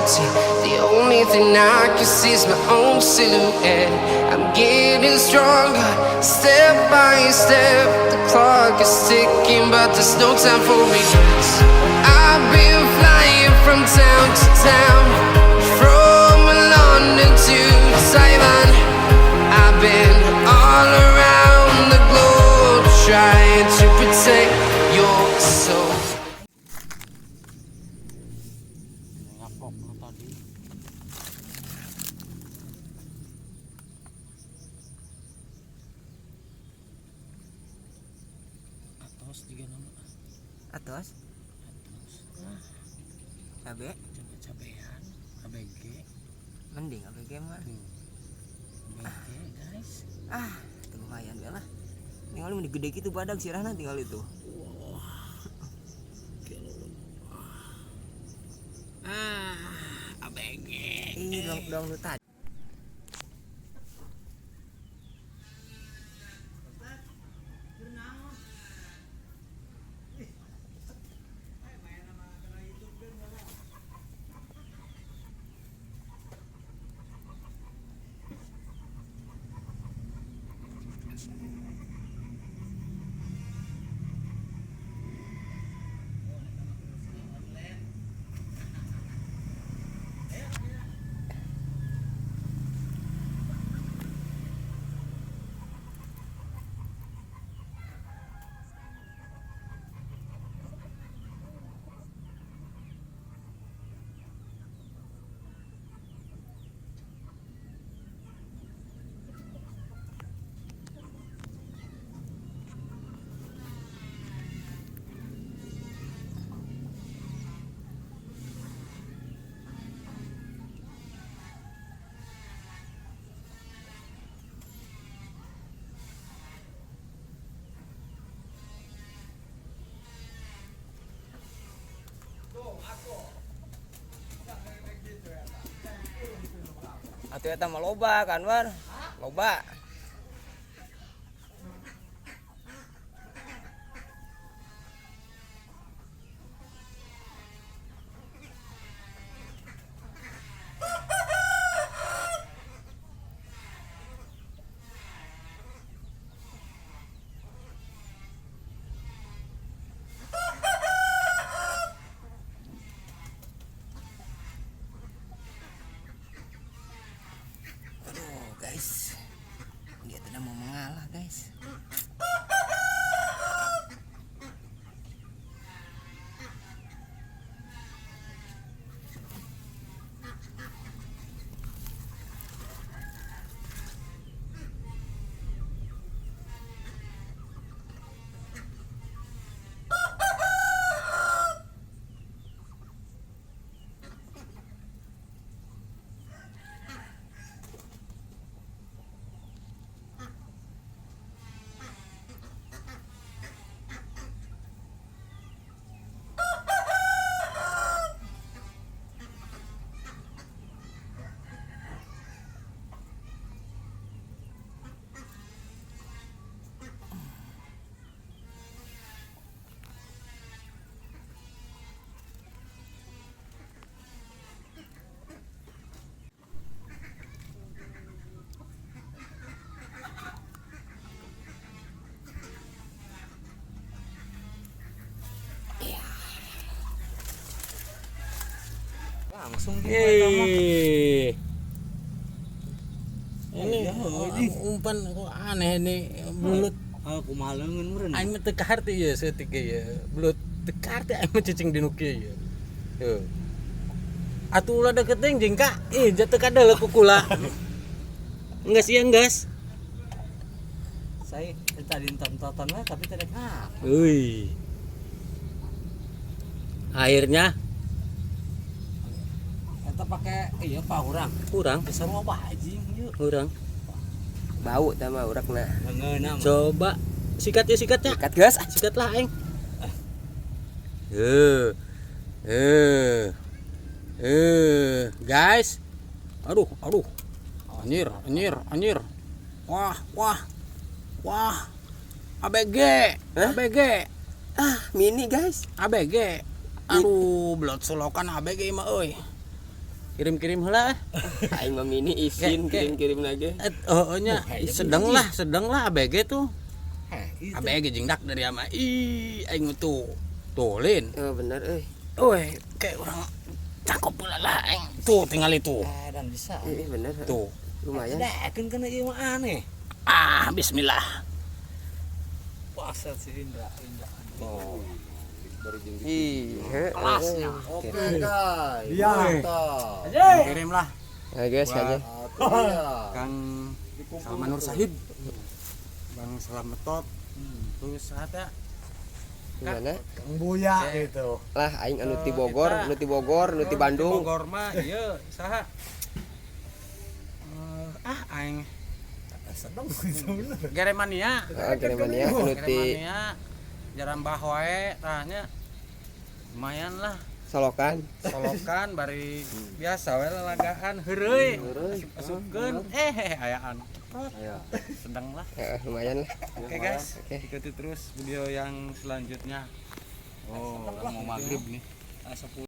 empty. The only thing I can see is my own silhouette. I'm getting stronger, step by step. The clock is ticking, but there's no time for regrets. I've been flying from town to town, from London to Taiwan. I've been all around the globe trying to protect your soul. Ngapok lu tadi. Atos juga nama. Atos Nah, cabe cabe-cabean, ABG. mending ABG mah ABG guys. itu lumayan ya lah, tinggal ini gede gitu badak sirahna tinggal itu. ABG. Dong lu tadi atuh eta mah loba kan war loba. Guys, dia tidak mau mengalah guys. Langsung Ini umpan kok aneh nih belut. Aku malengan meureun. Aing mah teu kaharti ya setik ya. Belut teu kaharti aing mah cicing di nu kieu ya. Tuh. Atuh ulah deket jeung Kak. Jatuh kadal ku kula. Enggas ya enggas. Saya tadi nonton lah tapi tidak ngap. Wih. Airnya Kita pakai iya pak kurang, besar apa anjing yuk. kurang. Bau sama urakna. Ngeunam. Coba sikat ya. Sikat gas. Sikat lah aing. Guys. Aduh. Anjir. Wah. ABG. Mini guys. ABG. Aduh, belot solokan ABG mah euy. kirim-kirim heula. Aing mah mini izin kirim-kirim lagi. Nya sedang lah ABG tuh. ABG jeung dak dari ama. Aing tuh. Tuh Lin. Oh bener Kayak orang cakep pula lah aing. Tuh tinggal itu. Dan bisa. bener. Tuh. Lumayan. Daekeun kana ieu mah aneh. Bismillah. Puasa si Indra. Oh. Kelasnya. Oke guys. Iya. Kirim lah Nah guys aja. Kang Salman Nur Sahib. Bang Selamat Tot. Terus ada Gimana? Kang Buya gitu. Lah aing anu ti Bogor, anu ti Bandung. Bogor mah ieu saha? Aing Sedang bener. Geremania. Geremania anu ti Geremania Jarambah wae tahnya. Lumayan lah. Solokan. Solokan bari biasa we lalagaan heureuy. Asupkeun ayaan. Sedang lah. Lumayan lah. Oke guys, ikuti terus video yang selanjutnya. Oh, mau maghrib nih. 10